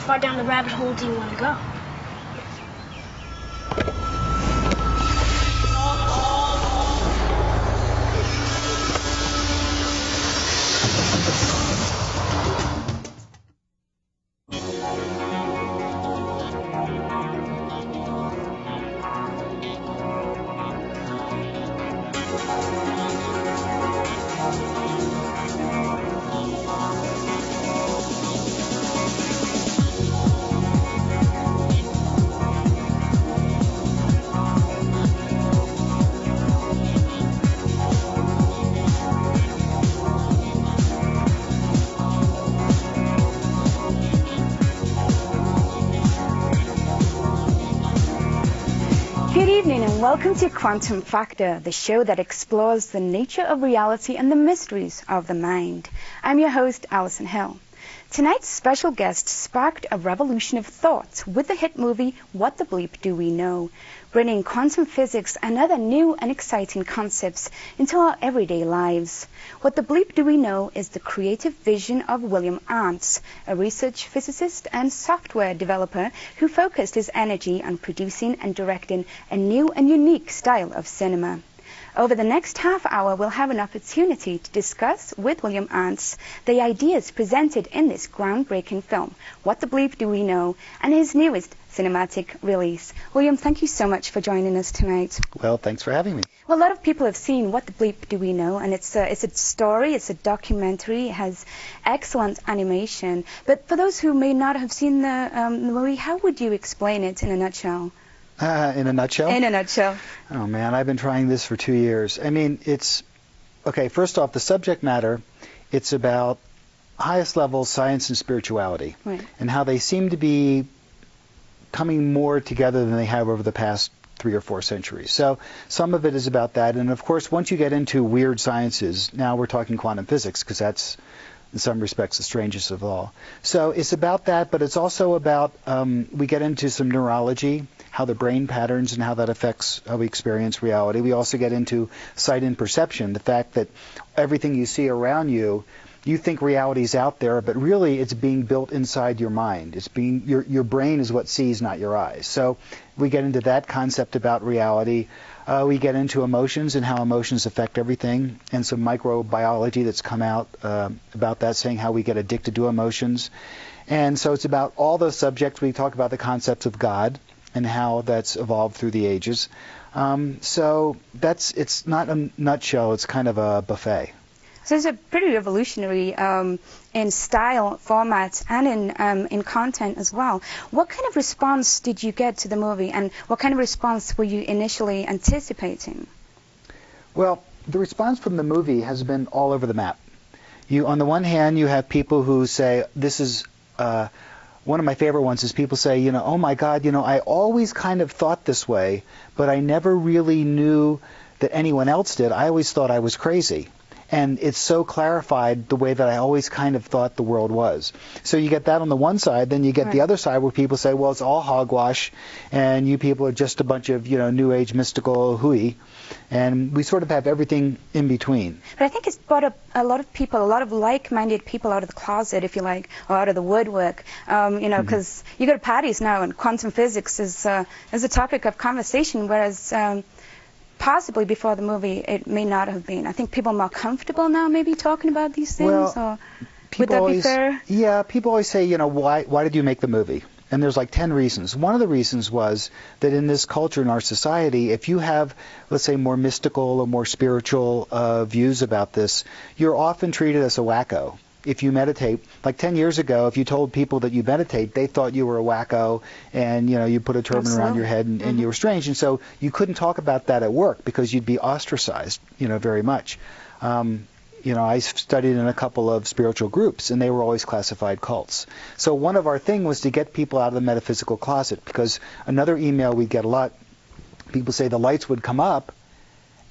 far down the rabbit hole do you want to go? Good evening and welcome to Quantum Factor, the show that explores the nature of reality and the mysteries of the mind. I'm your host, Alison Hill. Tonight's special guest sparked a revolution of thought with the hit movie What the Bleep Do We Know, bringing quantum physics and other new and exciting concepts into our everyday lives. What the Bleep Do We Know is the creative vision of William Arntz, a research physicist and software developer who focused his energy on producing and directing a new and unique style of cinema. Over the next half hour, we'll have an opportunity to discuss with William Arntz the ideas presented in this groundbreaking film, What the Bleep Do We Know, and his newest cinematic release. William, thank you so much for joining us tonight. Well, thanks for having me. Well, a lot of people have seen What the Bleep Do We Know, and it's a story, it's a documentary, it has excellent animation. But for those who may not have seen the movie, how would you explain it in a nutshell? In a nutshell? In a nutshell. Oh, man, I've been trying this for 2 years. I mean, okay, first off, the subject matter, it's about highest level science and spirituality, right, and how they seem to be coming more together than they have over the past 3 or 4 centuries. So some of it is about that. And, of course, once you get into weird sciences, now we're talking quantum physics, because that's, in some respects, the strangest of all. So it's about that, but it's also about, we get into some neurology, how the brain patterns and how that affects how we experience reality. We also get into sight and perception, the fact that everything you see around you, you think reality is out there, but really it's being built inside your mind. It's being your brain is what sees, not your eyes. So we get into that concept about reality. We get into emotions and how emotions affect everything, and some microbiology that's come out about that, saying how we get addicted to emotions. And so it's about all those subjects. We talk about the concepts of God and how that's evolved through the ages. So it's not a nutshell, it's kind of a buffet. So it's a pretty revolutionary in style, format, and in content as well. What kind of response did you get to the movie, and what kind of response were you initially anticipating? Well, the response from the movie has been all over the map. On the one hand, you have people who say, this is... one of my favorite ones is people say, oh my God, I always kind of thought this way, but I never really knew that anyone else did. I always thought I was crazy. And it's so clarified the way that I always kind of thought the world was. So you get that on the one side, then you get the other side where people say, well, it's all hogwash, and you people are just a bunch of, New Age mystical hooey. And we sort of have everything in between. But I think it's brought up a lot of people, a lot of like-minded people out of the closet, if you like, or out of the woodwork. Because you go to parties now, and quantum physics is a topic of conversation, whereas possibly before the movie it may not have been. I think people are more comfortable now, maybe talking about these things. Well, or would that be fair? Yeah, people always say, why did you make the movie? And there's like 10 reasons. One of the reasons was that in this culture, in our society, if you have, let's say, more mystical or more spiritual views about this, you're often treated as a wacko. If you meditate, like 10 years ago, if you told people that you meditate, they thought you were a wacko, and you put a turban around your head and you were strange, and so you couldn't talk about that at work because you'd be ostracized, very much. I studied in a couple of spiritual groups, and they were always classified cults. So one of our thing was to get people out of the metaphysical closet, because another email we'd get a lot, people say the lights would come up,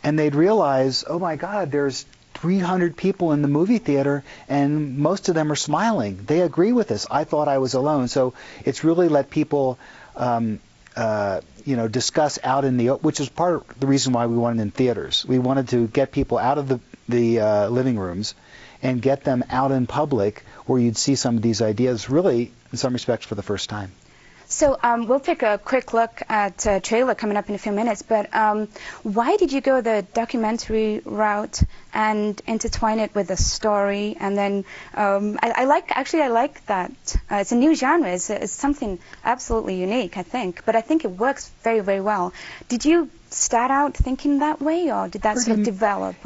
and they'd realize, oh my God, there's 300 people in the movie theater, and most of them are smiling. They agree with us. I thought I was alone. So it's really let people, discuss out in the, which is part of the reason why we wanted in theaters. We wanted to get people out of the living rooms and get them out in public where you'd see some of these ideas really, in some respects, for the first time. So we'll take a quick look at a trailer coming up in a few minutes, but why did you go the documentary route and intertwine it with a story? And then I like that. It's a new genre. It's something absolutely unique, I think, but I think it works very, very well. Did you start out thinking that way, or did that sort of develop?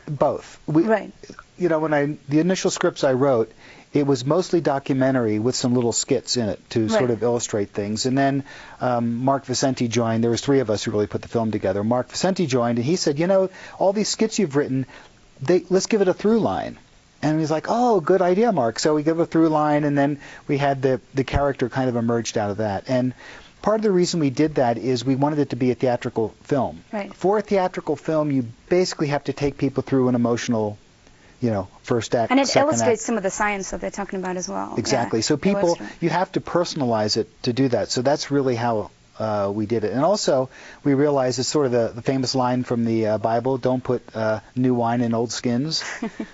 Both. Right. You know, the initial scripts I wrote, it was mostly documentary with some little skits in it to sort of illustrate things. And then Mark Vicente joined. There was three of us who really put the film together. Mark Vicente joined, and he said, you know, all these skits you've written, let's give it a through line. And he's like, oh, good idea, Mark. So we give a through line, and then we had the character kind of emerged out of that. And part of the reason we did that is we wanted it to be a theatrical film. Right. For a theatrical film, you basically have to take people through an emotional, you know, first act, and it second illustrates act. some of the science that they're talking about as well. Exactly. Yeah, so people, you have to personalize it to do that. So that's really how we did it. And also, we realized it's sort of the famous line from the Bible, don't put new wine in old skins.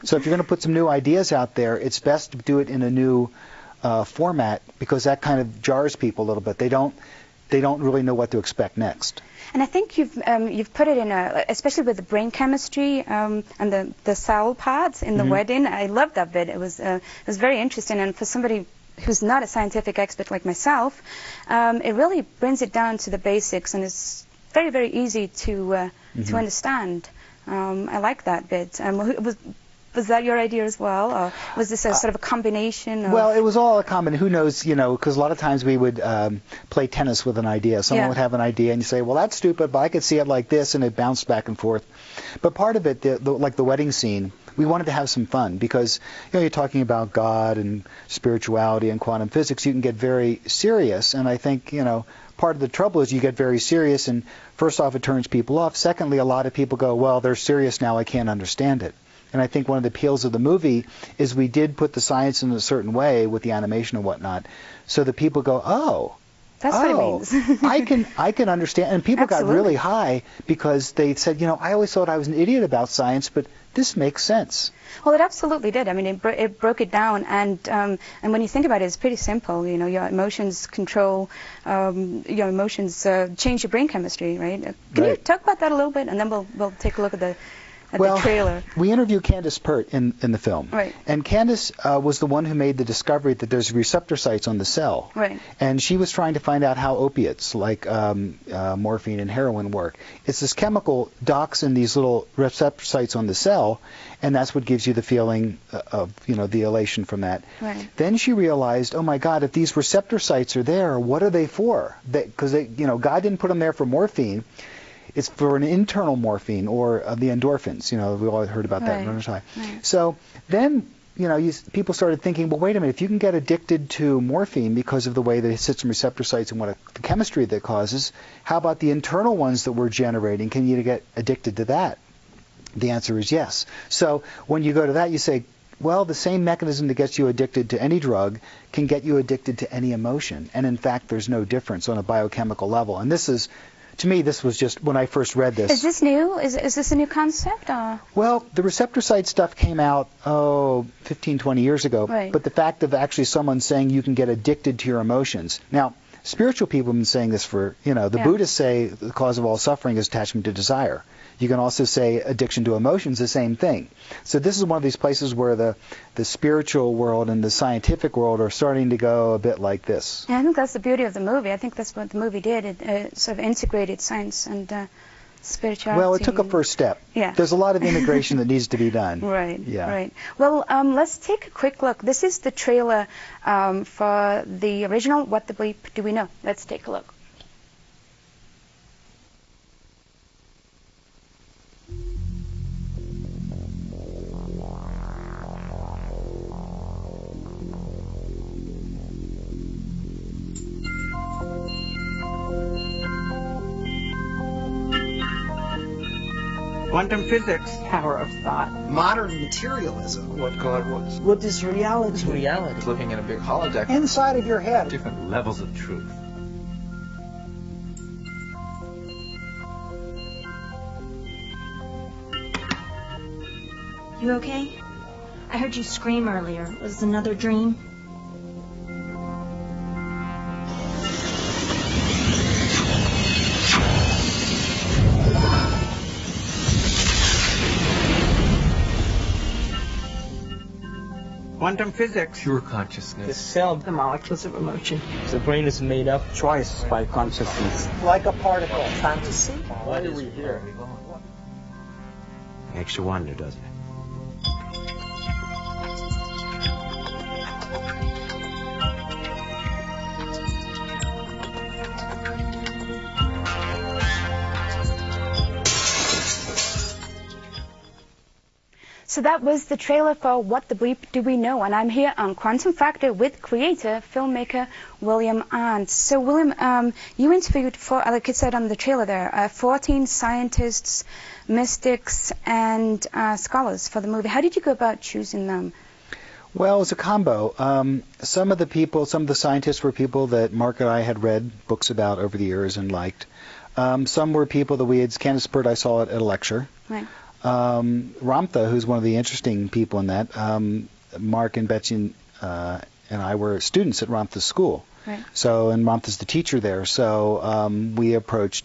So if you're going to put some new ideas out there, it's best to do it in a new format, because that kind of jars people a little bit. They don't really know what to expect next. And I think you've put it in especially with the brain chemistry and the cell parts in the wedding. I loved that bit. It was very interesting, and for somebody who's not a scientific expert like myself, it really brings it down to the basics, and it's very, very easy to understand. I like that bit. Was that your idea as well, or was this a sort of a combination? Well, it was all a combination. Who knows, you know, because a lot of times we would play tennis with an idea. Someone would have an idea, and you say, well, that's stupid, but I could see it like this, and it bounced back and forth. But part of it, like the wedding scene, we wanted to have some fun, because, you know, you're talking about God and spirituality and quantum physics. You can get very serious, and I think, you know, part of the trouble is you get very serious, and first off, it turns people off. Secondly, a lot of people go, well, they're serious now, I can't understand it. And I think one of the appeals of the movie is we did put the science in a certain way with the animation and whatnot, so that people go, oh, that's what it means. I can understand. And people got really high because they said, you know, I always thought I was an idiot about science, but this makes sense. Well, it absolutely did. I mean, it broke it down, and when you think about it, it's pretty simple. You know, your emotions control, your emotions change your brain chemistry, right? Can you talk about that a little bit, and then we'll take a look at the trailer. We interview Candace Pert in the film. Right. And Candace was the one who made the discovery that there's receptor sites on the cell. Right. And she was trying to find out how opiates like morphine and heroin work. It's this chemical docks in these little receptor sites on the cell, and that's what gives you the feeling of, you know, the elation from that. Right. Then she realized, oh my God, if these receptor sites are there, what are they for? Because you know, God didn't put them there for morphine. It's for an internal morphine, or the endorphins. You know, we all heard about that. Right. So then, you know, people started thinking, well, wait a minute, if you can get addicted to morphine because of the way that it sits in receptor sites and the chemistry that causes, how about the internal ones that we're generating? Can you get addicted to that? The answer is yes. So when you go to that, you say, well, the same mechanism that gets you addicted to any drug can get you addicted to any emotion. And in fact, there's no difference on a biochemical level. And this is, to me, this was just when I first read this. Is this new? Is this a new concept? Or? Well, the receptor site stuff came out, 15, 20 years ago. Right. But the fact of actually someone saying you can get addicted to your emotions. Now, spiritual people have been saying this for, you know, the Buddhists say the cause of all suffering is attachment to desire. You can also say addiction to emotions, the same thing. So this is one of these places where the spiritual world and the scientific world are starting to go a bit like this. Yeah, I think that's the beauty of the movie. I think that's what the movie did. It sort of integrated science and spirituality. Well, it took a first step. Yeah. There's a lot of integration that needs to be done. Right. Yeah. Right. Well, let's take a quick look. This is the trailer for the original What the Bleep Do We Know? Let's take a look. Quantum physics. Power of thought. Modern materialism. What God was. What is reality? Reality. Living in a big holodeck. Inside of your head. Different levels of truth. You okay? I heard you scream earlier. Was it another dream? Quantum physics. Pure consciousness. The cell, the molecules of emotion. The brain is made up twice by consciousness. Like a particle. Fantasy? Why are we here? Makes you wonder, doesn't it? So that was the trailer for What the Bleep Do We Know? And I'm here on Quantum Factor with creator, filmmaker William Arntz. So William, you interviewed, like it said on the trailer there, 14 scientists, mystics, and scholars for the movie. How did you go about choosing them? Well, it was a combo. Some of the scientists were people that Mark and I had read books about over the years and liked. Some were people that we had, Candace Burt, I saw at a lecture. Right. Ramtha, who's one of the interesting people in that, Mark and Betsy and I were students at Ramtha's school. Right. So, and Ramtha's the teacher there. So we approached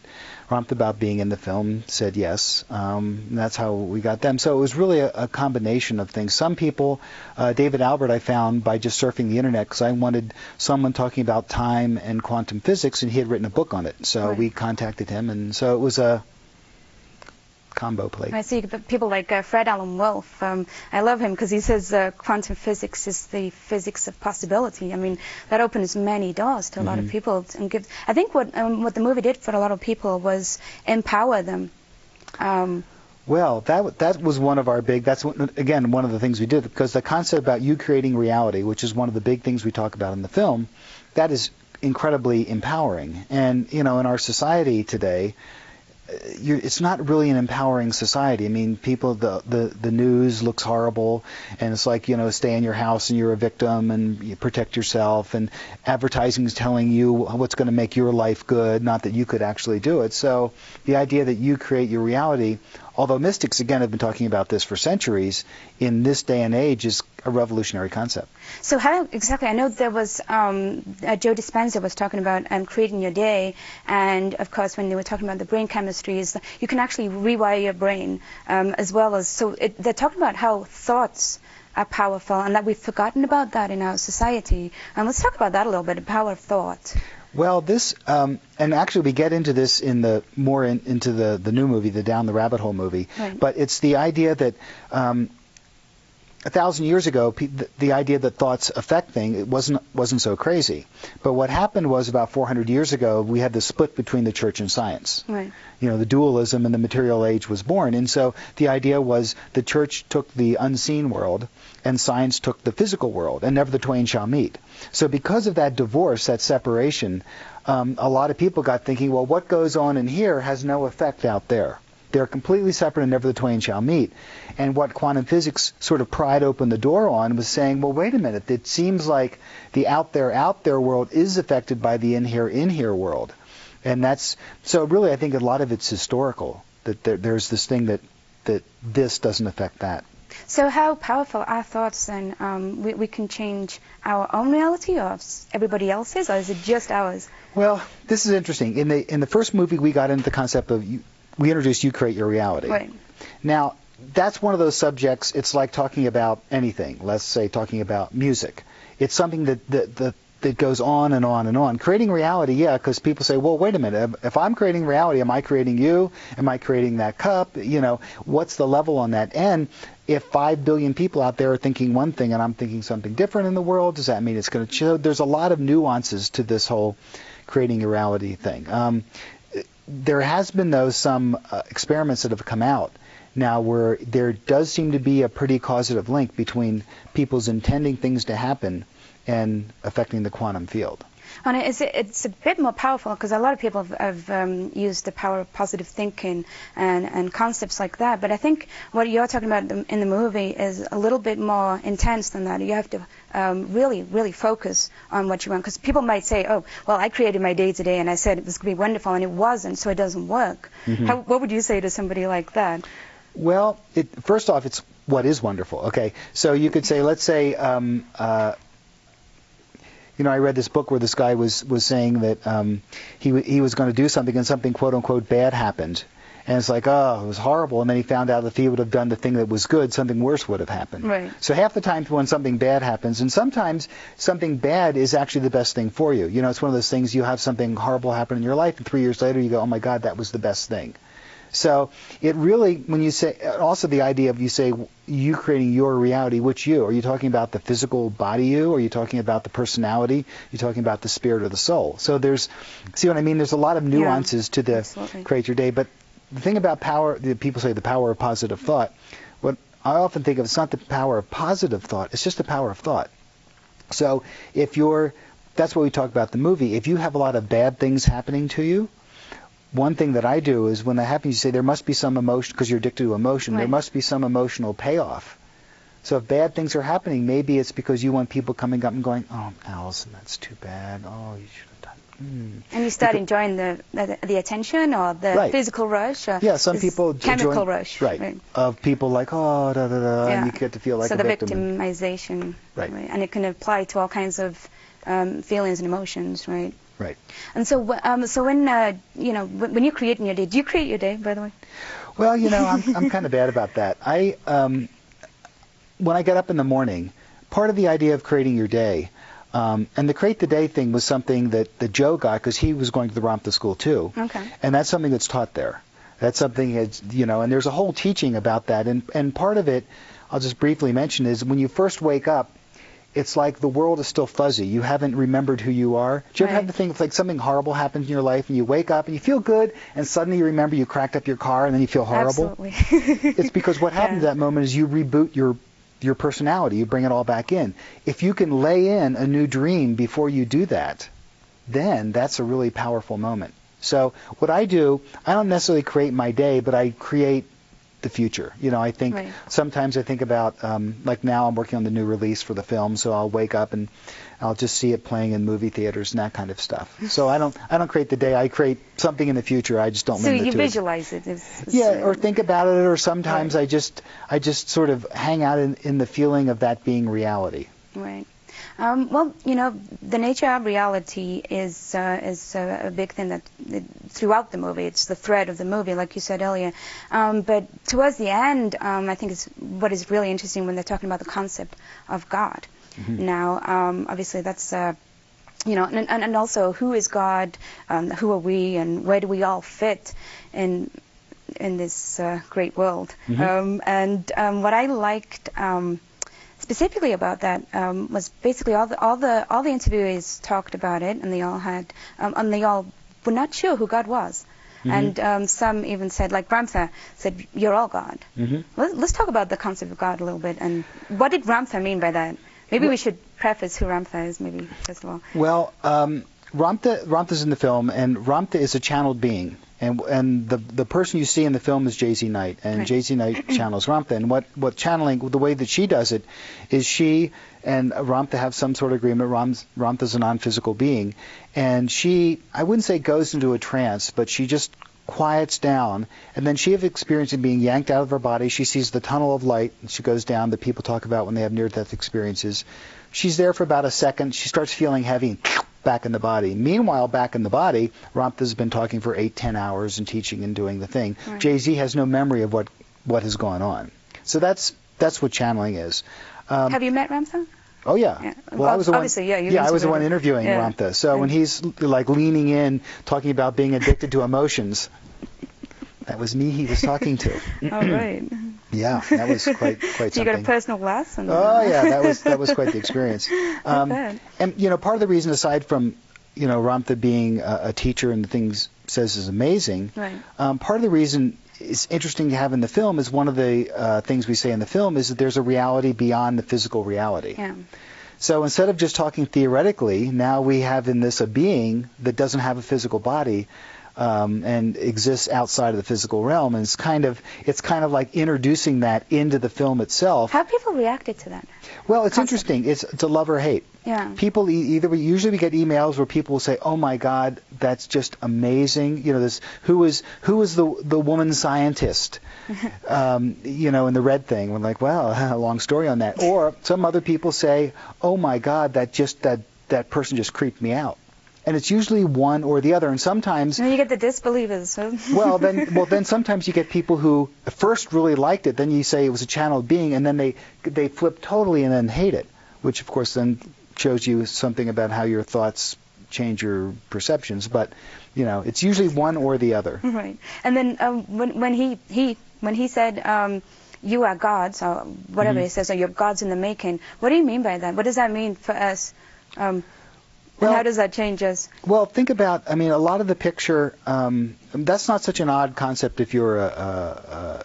Ramtha about being in the film, said yes. And that's how we got them. So it was really a combination of things. Some people, David Albert I found by just surfing the internet because I wanted someone talking about time and quantum physics, and he had written a book on it. So right. we contacted him, and so it was a combo play. I see people like Fred Alan Wolf. I love him because he says quantum physics is the physics of possibility. I mean, that opens many doors to a lot of people and gives. I think what the movie did for a lot of people was empower them. Well, that was one of our big. That's again one of the things we did, because the concept about you creating reality, which is one of the big things we talk about in the film, that is incredibly empowering. And in our society today, it's not really an empowering society. I mean, people, the news looks horrible, and it's like, stay in your house and you're a victim and you protect yourself, and advertising is telling you what's going to make your life good, not that you could actually do it. So the idea that you create your reality, although mystics, again, have been talking about this for centuries, in this day and age is a revolutionary concept. So how exactly, I know there was, Joe Dispenza was talking about creating your day, and of course when they were talking about the brain chemistry, is you can actually rewire your brain, as well as, so they're talking about how thoughts are powerful and that we've forgotten about that in our society. And let's talk about that a little bit, the power of thought. Well, this, and actually we get into this in the more into the new movie, the Down the Rabbit Hole movie. Right. But it's the idea that 1,000 years ago, the idea that thoughts affect things, it wasn't so crazy. But what happened was about 400 years ago, we had the split between the church and science. Right. The dualism and the material age was born. And so the idea was the church took the unseen world and science took the physical world, and never the twain shall meet. So because of that divorce, that separation, a lot of people got thinking, well, what goes on in here has no effect out there. They're completely separate and never the twain shall meet. And what quantum physics sort of pried open the door on was saying, well, wait a minute, it seems like the out there world is affected by the in here world. And that's, so really I think a lot of it's historical, that there's this thing that this doesn't affect that. So how powerful are thoughts then? We can change our own reality or everybody else's, or is it just ours? Well, this is interesting. In the first movie, we got into the concept of we introduced you create your reality. Right. Now, that's one of those subjects. It's like talking about anything. Let's say talking about music. It's something that goes on and on and on. Creating reality, yeah, because people say, well, wait a minute. If I'm creating reality, am I creating you? Am I creating that cup? What's the level on that? And if 5 billion people out there are thinking one thing and I'm thinking something different in the world, does that mean it's going to change? There's a lot of nuances to this whole creating your reality thing. There has been, though, some experiments that have come out now where there does seem to be a pretty causative link between people's intending things to happen and affecting the quantum field. And it's a bit more powerful because a lot of people have used the power of positive thinking and concepts like that. But I think what you're talking about in the movie is a little bit more intense than that. You have to really, really focus on what you want. Because people might say, oh, well, I created my day today and I said it was going to be wonderful and it wasn't, so it doesn't work. Mm-hmm. What would you say to somebody like that? Well, first off, it's what is wonderful. Okay, so you could say, let's say, I read this book where this guy was saying that he was going to do something and something quote unquote bad happened. And it's like, oh, it was horrible. And then he found out if he would have done the thing that was good, something worse would have happened. Right. So half the time when something bad happens, and sometimes something bad is actually the best thing for you. It's one of those things, you have something horrible happen in your life, and 3 years later you go, oh my God, that was the best thing. So it really, when you say, also the idea of you creating your reality, which you? Are you talking about the physical body you? Are you talking about the personality? Are you talking about the spirit or the soul? So see what I mean? There's a lot of nuances to the create your day, but the thing about power, people say the power of positive thought. What I often think of, it's not the power of positive thought, it's just the power of thought. So that's what we talk about the movie. If you have a lot of bad things happening to you, one thing that I do is when that happens, you say there must be some emotion, because you're addicted to emotion, There must be some emotional payoff. So if bad things are happening, maybe it's because you want people coming up and going, oh, Allison, that's too bad. Oh, you should have done. And you start enjoying the attention or the physical rush. Yeah, some people chemical rush. Right. Of people like, oh, da da da, and you get to feel like a victim. So the victimization. Right. And it can apply to all kinds of feelings and emotions, right? Right. And so when when you create in your day, do you create your day, by the way? Well, I'm kind of bad about that. When I get up in the morning, part of the idea of creating your day, and the create the day thing was something that Joe got because he was going to the Ramtha school too. Okay. And that's something that's taught there. That's something that's, and there's a whole teaching about that. And part of it, I'll just briefly mention, is when you first wake up, it's like the world is still fuzzy. You haven't remembered who you are. Do you ever have the thing, it's like something horrible happens in your life and you wake up and you feel good and suddenly you remember you cracked up your car and then you feel horrible? Absolutely. It's because what happens at that moment is you reboot your personality. You bring it all back in. If you can lay in a new dream before you do that, then that's a really powerful moment. So what I do, I don't necessarily create my day, but I create the future. I think sometimes I think about, like now I'm working on the new release for the film, so I'll wake up and I'll just see it playing in movie theaters and that kind of stuff. So I don't create the day. I create something in the future. I just don't limit it to it. So you visualize it. Or think about it, or sometimes I just sort of hang out in the feeling of that being reality. Right. Well, the nature of reality is a big thing that throughout the movie. It's the thread of the movie, like you said earlier. But towards the end, I think what is really interesting when they're talking about the concept of God. Mm-hmm. Now, obviously, that's and also who is God, who are we, and where do we all fit in this great world? Mm-hmm. What I liked. Specifically about that was basically all the interviewees talked about it, and they all were not sure who God was, mm-hmm. and some even said, like Ramtha said, "You're all God." Mm-hmm. Let's talk about the concept of God a little bit, and what did Ramtha mean by that? Maybe we should preface who Ramtha is, maybe first of all. Well, Ramtha's in the film, and Ramtha is a channeled being. And the person you see in the film is J.Z. Knight, and J.Z. Knight channels Ramtha. And what channeling, the way that she does it, is she and Ramtha have some sort of agreement. Ramtha's a non-physical being, and she, I wouldn't say goes into a trance, but she just quiets down, and then she has experience of being yanked out of her body. She sees the tunnel of light, and she goes down that people talk about when they have near-death experiences. She's there for about a second. She starts feeling heavy, and back in the body. Meanwhile, back in the body, Ramtha's been talking for 8-10 hours and teaching and doing the thing. Right. Jay-Z has no memory of what has gone on. So that's what channeling is. Have you met Ramtha? Oh yeah. Well, I was the one. Obviously, yeah. I was the one interviewing Ramtha. So when he's like leaning in, talking about being addicted to emotions, that was me he was talking to. Oh right. Yeah, that was quite something. So you got a personal glass? Oh yeah, that was quite the experience. And part of the reason, aside from Ramtha being a teacher and the things says is amazing, right. Part of the reason it's interesting to have in the film is one of the things we say in the film is that there's a reality beyond the physical reality. Yeah. So instead of just talking theoretically, now we have in this a being that doesn't have a physical body. And exists outside of the physical realm, and it's kind of like introducing that into the film itself. How have people reacted to that? Well, it's interesting. It's a love or hate. Yeah. People usually we get emails where people will say, "Oh my God, that's just amazing." You know, this who was the woman scientist? You know, in the red thing. We're like, well, a long story on that. Or some other people say, "Oh my God, that person just creeped me out." And it's usually one or the other. And sometimes you get the disbelievers. So. well, then sometimes you get people who first really liked it, then you say it was a channeled being, and then they flip totally and then hate it, which of course then shows you something about how your thoughts change your perceptions. But you know, it's usually one or the other. Right. And then when he said you are gods, or whatever he says, or you're gods in the making, what do you mean by that? What does that mean for us? Well, how does that change us? Well, think about, I mean, a lot of the picture, that's not such an odd concept if you're a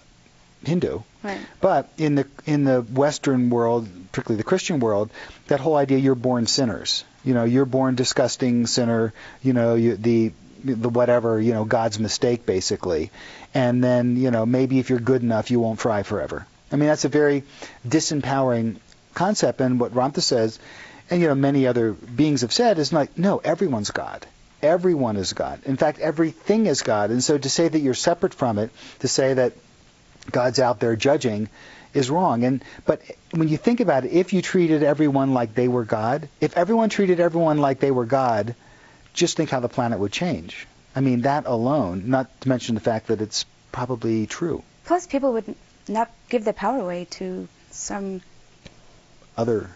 Hindu. Right. But in the Western world, particularly the Christian world, that whole idea you're born sinners. You know, you're born disgusting sinner, you know, the whatever, you know, God's mistake, basically. And then, you know, maybe if you're good enough, you won't fry forever. I mean, that's a very disempowering concept. And what Arntz says, and you know many other beings have said, is like, no, everyone's God. Everyone is God. In fact, everything is God. And so to say that you're separate from it, to say that God's out there judging, is wrong. But when you think about it, if you treated everyone like they were God, if everyone treated everyone like they were God, just think how the planet would change. I mean, that alone, not to mention the fact that it's probably true. Plus, people would not give their power away to some other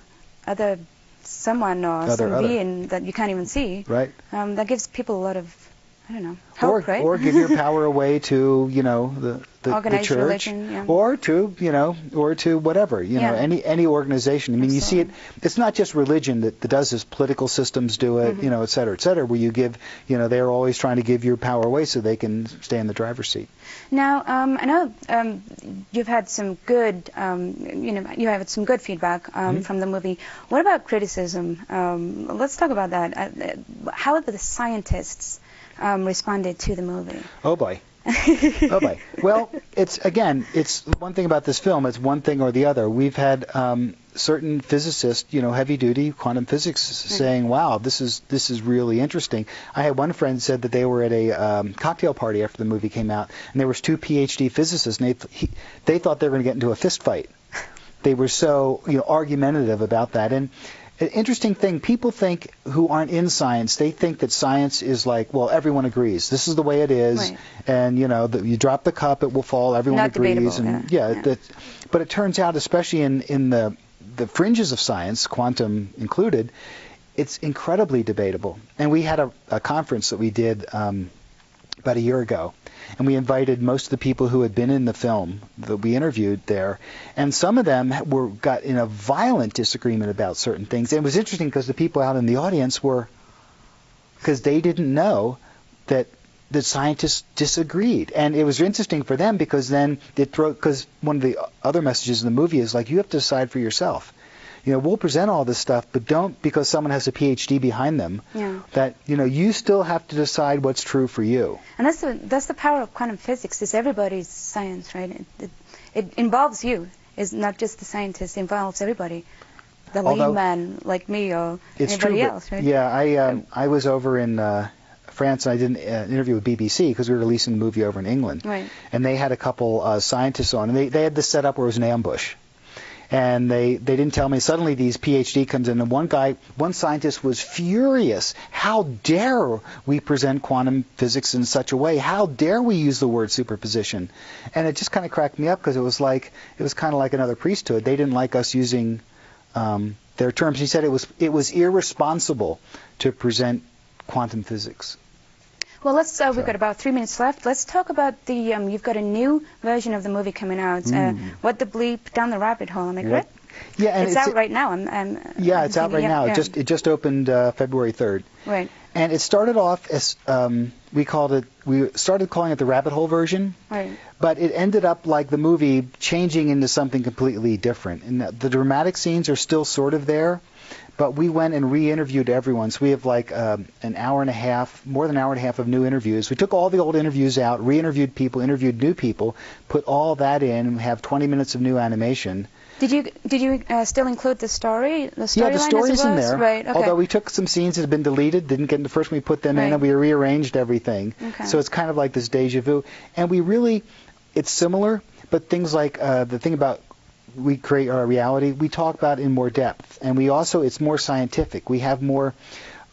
someone or some being that you can't even see. Right. That gives people a lot of, I don't know, hope, right? Or give your power away to, you know, the church, religion, yeah. or to, you know, or to whatever, you know, any organization. I mean, you see it. It's not just religion that does this. Political systems do it, you know, et cetera, where you give, you know, they're always trying to give your power away so they can stay in the driver's seat. Now, I know you've had some good, you know, you have some good feedback from the movie. What about criticism? Let's talk about that. How have the scientists responded to the movie? Oh boy. Oh boy. Well, it's one thing about this film. It's one thing or the other. We've had certain physicists, you know, heavy-duty quantum physics, saying, "Wow, this is really interesting." I had one friend said that they were at a cocktail party after the movie came out, and there was two PhD physicists, and they thought they were going to get into a fist fight. They were so, you know, argumentative about that. And an interesting thing, people think, who aren't in science, they think that science is like, well, everyone agrees. This is the way it is, right. And, you know, you drop the cup, it will fall, everyone Not agrees. Debatable, and yeah. But it turns out, especially in the fringes of science, quantum included, it's incredibly debatable. And we had a conference that we did about a year ago, and we invited most of the people who had been in the film that we interviewed there, and some of them got in a violent disagreement about certain things. And it was interesting because the people out in the audience because they didn't know that the scientists disagreed. And it was interesting for them because then because one of the other messages in the movie is like, you have to decide for yourself. You know, we'll present all this stuff, but don't, because someone has a PhD behind them, that, you know, you still have to decide what's true for you. And that's the power of quantum physics. It's everybody's science, right? It involves you. It's not just the scientist. It involves everybody. The layman like me or anybody else, right? Yeah, I was over in France, and I did an interview with BBC because we were releasing the movie over in England. Right. And they had a couple scientists on, and they had this set up where it was an ambush. And they didn't tell me. Suddenly these PhD comes in, and one scientist was furious. How dare we present quantum physics in such a way? How dare we use the word superposition? And it just kind of cracked me up because it was kind of like another priesthood. They didn't like us using their terms. He said it was irresponsible to present quantum physics. Well, we've got about 3 minutes left. Let's talk about you've got a new version of the movie coming out. What the Bleep Down the Rabbit Hole, am I correct? Yeah, and it's out right now. It's out right now. Yeah. It just opened February 3rd. Right. And it started off as we started calling it the Rabbit Hole version. Right. But it ended up like the movie changing into something completely different. And the dramatic scenes are still sort of there. But we went and re-interviewed everyone. So we have like more than an hour and a half of new interviews. We took all the old interviews out, re-interviewed people, interviewed new people, put all that in, and have 20 minutes of new animation. Did you still include the story? The storyline Yeah, the story's in there. Right. Okay. Although we took some scenes that had been deleted, didn't get in the first one, we put them in, and we rearranged everything. Okay. So it's kind of like this deja vu. And it's similar, but things like the thing about we create our reality, we talk about in more depth. And it's more scientific. We have more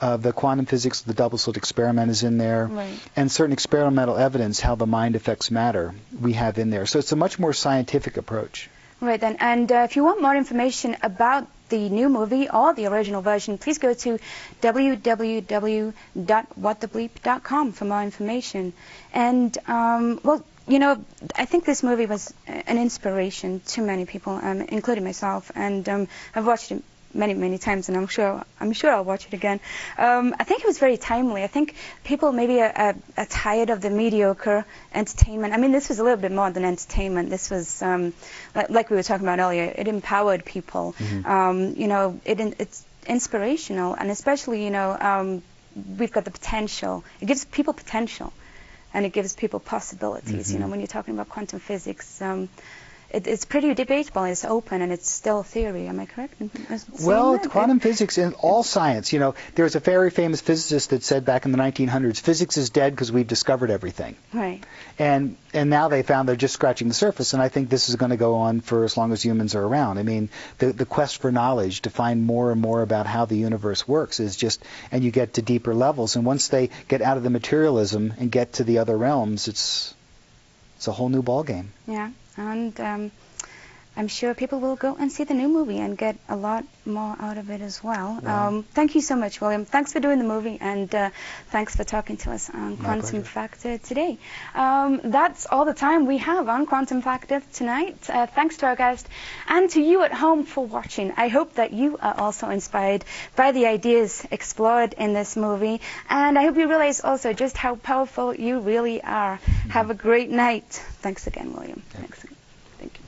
the quantum physics, the double-slit experiment is in there, and certain experimental evidence how the mind affects matter we have in there. So it's a much more scientific approach. Right then, and if you want more information about the new movie or the original version, please go to www.whatthebleep.com for more information. And, I think this movie was an inspiration to many people, including myself, and I've watched it many times, and I'm sure I'll watch it again. I think it was very timely. I think people maybe are tired of the mediocre entertainment. I mean, this was a little bit more than entertainment. This was like we were talking about earlier. It empowered people. It's inspirational, and especially we've got the potential. It gives people potential, and it gives people possibilities. When you're talking about quantum physics. It's pretty debatable. It's open, and it's still theory. Am I correct? Well, quantum physics and all science. There's a very famous physicist that said back in the 1900s, physics is dead because we've discovered everything. Right. And now they found they're just scratching the surface, and I think this is going to go on for as long as humans are around. I mean, the quest for knowledge, to find more and more about how the universe works is just, and you get to deeper levels. And once they get out of the materialism and get to the other realms, it's a whole new ballgame. Yeah. And I'm sure people will go and see the new movie and get a lot more out of it as well. Yeah. Thank you so much, William. Thanks for doing the movie, and thanks for talking to us on Quantum Factor today. That's all the time we have on Quantum Factor tonight. Thanks to our guest and to you at home for watching. I hope that you are also inspired by the ideas explored in this movie, and I hope you realize also just how powerful you really are. Have a great night. Thanks again, William. Thanks again. Thank you.